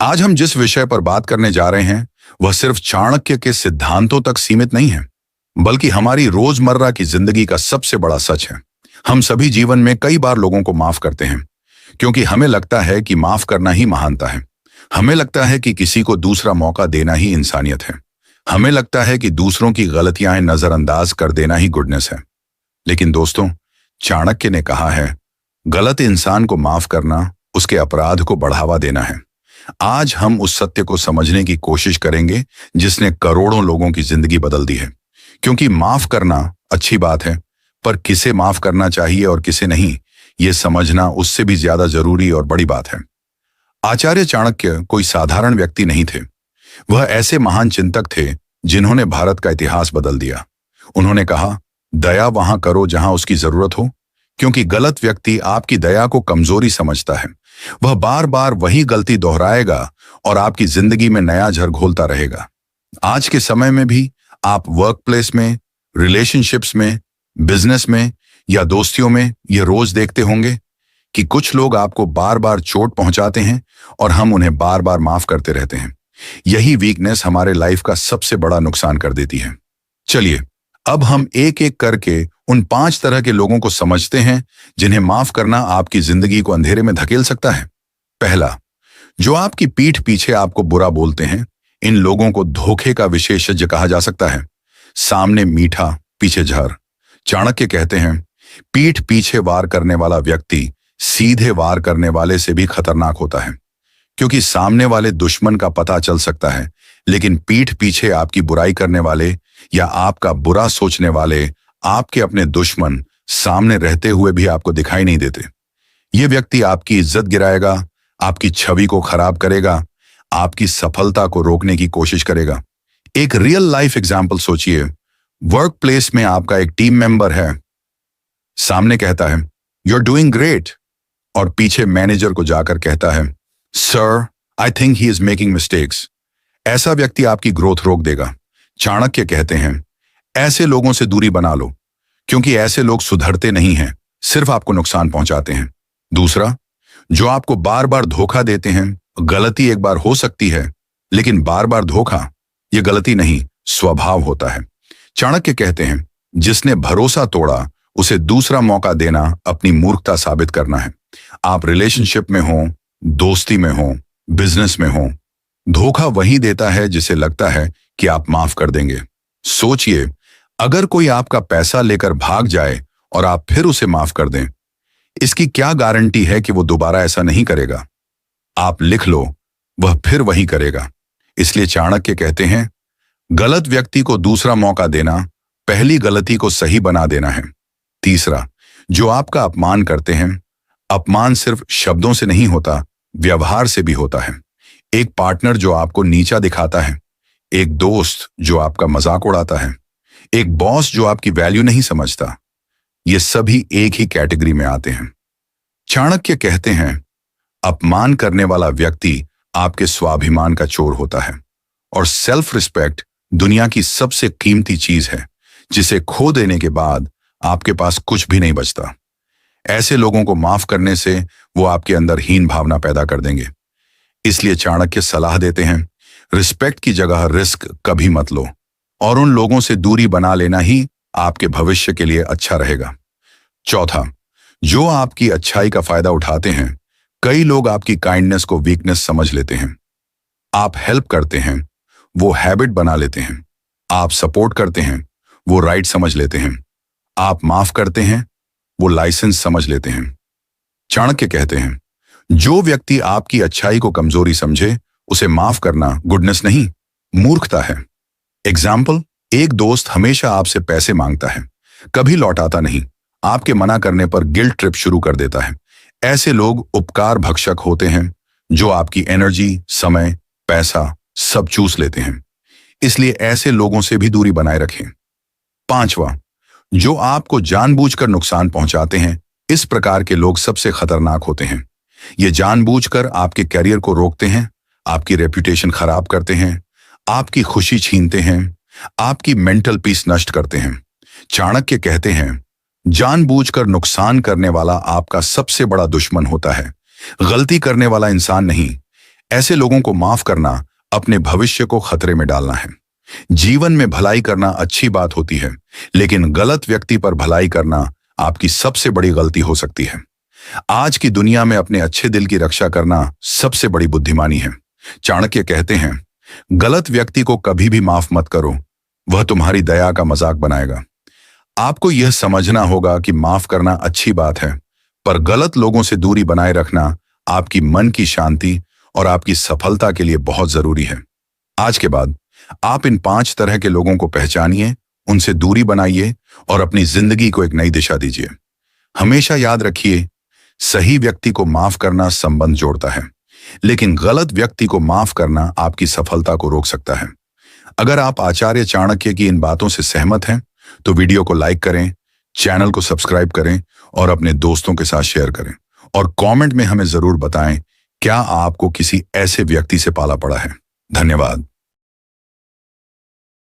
आज हम जिस विषय पर बात करने जा रहे हैं वह सिर्फ चाणक्य के सिद्धांतों तक सीमित नहीं है, बल्कि हमारी रोजमर्रा की जिंदगी का सबसे बड़ा सच है। हम सभी जीवन में कई बार लोगों को माफ करते हैं क्योंकि हमें लगता है कि माफ करना ही महानता है। हमें लगता है कि किसी को दूसरा मौका देना ही इंसानियत है। हमें लगता है कि दूसरों की गलतियां नजरअंदाज कर देना ही गुडनेस है। लेकिन दोस्तों, चाणक्य ने कहा है, गलत इंसान को माफ करना उसके अपराध को बढ़ावा देना है। आज हम उस सत्य को समझने की कोशिश करेंगे जिसने करोड़ों लोगों की जिंदगी बदल दी है। क्योंकि माफ करना अच्छी बात है, पर किसे माफ करना चाहिए और किसे नहीं, ये समझना उससे भी ज्यादा जरूरी और बड़ी बात है। आचार्य चाणक्य कोई साधारण व्यक्ति नहीं थे। वह ऐसे महान चिंतक थे जिन्होंने भारत का इतिहास बदल दिया। उन्होंने कहा, दया वहां करो जहां उसकी जरूरत हो, क्योंकि गलत व्यक्ति आपकी दया को कमजोरी समझता है। वह बार बार वही गलती दोहराएगा और आपकी जिंदगी में नया झर घोलता रहेगा। आज के समय में भी आप वर्क प्लेस में, रिलेशनशिप्स में, बिजनेस में या दोस्तियों में ये रोज देखते होंगे कि कुछ लोग आपको बार बार चोट पहुंचाते हैं और हम उन्हें बार बार माफ करते रहते हैं। यही वीकनेस हमारे लाइफ का सबसे बड़ा नुकसान कर देती है। चलिए, अब हम एक एक करके उन 5 तरह के लोगों को समझते हैं जिन्हें माफ करना आपकी जिंदगी को अंधेरे में धकेल सकता है। पहला, जो आपकी पीठ पीछे आपको बुरा बोलते हैं। इन लोगों को धोखे का विशेषज्ञ कहा जा सकता है। सामने मीठा, पीछे जहर। चाणक्य कहते हैं, पीठ पीछे वार करने वाला व्यक्ति सीधे वार करने वाले से भी खतरनाक होता है, क्योंकि सामने वाले दुश्मन का पता चल सकता है, लेकिन पीठ पीछे आपकी बुराई करने वाले या आपका बुरा सोचने वाले, आपके अपने दुश्मन, सामने रहते हुए भी आपको दिखाई नहीं देते। ये व्यक्ति आपकी इज्जत गिराएगा, आपकी छवि को खराब करेगा, आपकी सफलता को रोकने की कोशिश करेगा। एक रियल लाइफ एग्जाम्पल सोचिए। वर्क प्लेस में आपका एक टीम मेंबर है, सामने कहता है, यू आर डूइंग ग्रेट, और पीछे मैनेजर को जाकर कहता है, sir, I think he is making mistakes. ऐसा व्यक्ति आपकी ग्रोथ रोक देगा। चाणक्य कहते हैं, ऐसे लोगों से दूरी बना लो, क्योंकि ऐसे लोग सुधरते नहीं हैं, सिर्फ आपको नुकसान पहुंचाते हैं। दूसरा, जो आपको बार बार धोखा देते हैं। गलती एक बार हो सकती है, लेकिन बार बार धोखा, यह गलती नहीं, स्वभाव होता है। चाणक्य कहते हैं, जिसने भरोसा तोड़ा उसे दूसरा मौका देना अपनी मूर्खता साबित करना है। आप रिलेशनशिप में हो, दोस्ती में हो, बिजनेस में हो, धोखा वही देता है जिसे लगता है कि आप माफ कर देंगे। सोचिए, अगर कोई आपका पैसा लेकर भाग जाए और आप फिर उसे माफ कर दें, इसकी क्या गारंटी है कि वो दोबारा ऐसा नहीं करेगा? आप लिख लो, वह फिर वही करेगा। इसलिए चाणक्य कहते हैं, गलत व्यक्ति को दूसरा मौका देना पहली गलती को सही बना देना है। तीसरा, जो आपका अपमान करते हैं। अपमान सिर्फ शब्दों से नहीं होता, व्यवहार से भी होता है। एक पार्टनर जो आपको नीचा दिखाता है, एक दोस्त जो आपका मजाक उड़ाता है, एक बॉस जो आपकी वैल्यू नहीं समझता, ये सभी एक ही कैटेगरी में आते हैं। चाणक्य कहते हैं, अपमान करने वाला व्यक्ति आपके स्वाभिमान का चोर होता है, और सेल्फ रिस्पेक्ट दुनिया की सबसे कीमती चीज है, जिसे खो देने के बाद आपके पास कुछ भी नहीं बचता। ऐसे लोगों को माफ करने से वो आपके अंदर हीन भावना पैदा कर देंगे। इसलिए चाणक्य सलाह देते हैं, रिस्पेक्ट की जगह रिस्क कभी मत लो, और उन लोगों से दूरी बना लेना ही आपके भविष्य के लिए अच्छा रहेगा। चौथा, जो आपकी अच्छाई का फायदा उठाते हैं। कई लोग आपकी काइंडनेस को वीकनेस समझ लेते हैं। आप हेल्प करते हैं, वो हैबिट बना लेते हैं। आप सपोर्ट करते हैं, वो राइट समझ लेते हैं। आप माफ करते हैं, वो लाइसेंस समझ लेते हैं। चाणक्य कहते हैं, जो व्यक्ति आपकी अच्छाई को कमजोरी समझे, उसे माफ करना गुडनेस नहीं, मूर्खता है। एग्जाम्पल, एक दोस्त हमेशा आपसे पैसे मांगता है, कभी लौटाता नहीं, आपके मना करने पर गिल्ट ट्रिप शुरू कर देता है। ऐसे लोग उपकार भक्षक होते हैं, जो आपकी एनर्जी, समय, पैसा सब चूस लेते हैं। इसलिए ऐसे लोगों से भी दूरी बनाए रखें। पांचवा, जो आपको जानबूझकर नुकसान पहुंचाते हैं। इस प्रकार के लोग सबसे खतरनाक होते हैं। ये जानबूझकर आपके करियर को रोकते हैं, आपकी रेपुटेशन खराब करते हैं, आपकी खुशी छीनते हैं, आपकी मेंटल पीस नष्ट करते हैं। चाणक्य कहते हैं, जानबूझकर नुकसान करने वाला आपका सबसे बड़ा दुश्मन होता है, गलती करने वाला इंसान नहीं। ऐसे लोगों को माफ करना अपने भविष्य को खतरे में डालना है। जीवन में भलाई करना अच्छी बात होती है, लेकिन गलत व्यक्ति पर भलाई करना आपकी सबसे बड़ी गलती हो सकती है। आज की दुनिया में अपने अच्छे दिल की रक्षा करना सबसे बड़ी बुद्धिमानी है। चाणक्य कहते हैं, गलत व्यक्ति को कभी भी माफ मत करो, वह तुम्हारी दया का मजाक बनाएगा। आपको यह समझना होगा कि माफ करना अच्छी बात है, पर गलत लोगों से दूरी बनाए रखना आपकी मन की शांति और आपकी सफलता के लिए बहुत जरूरी है। आज के बाद आप इन 5 तरह के लोगों को पहचानिए, उनसे दूरी बनाइए और अपनी जिंदगी को एक नई दिशा दीजिए। हमेशा याद रखिए, सही व्यक्ति को माफ करना संबंध जोड़ता है, लेकिन गलत व्यक्ति को माफ करना आपकी सफलता को रोक सकता है। अगर आप आचार्य चाणक्य की इन बातों से सहमत हैं, तो वीडियो को लाइक करें, चैनल को सब्सक्राइब करें और अपने दोस्तों के साथ शेयर करें। और कमेंट में हमें जरूर बताएं, क्या आपको किसी ऐसे व्यक्ति से पाला पड़ा है। धन्यवाद।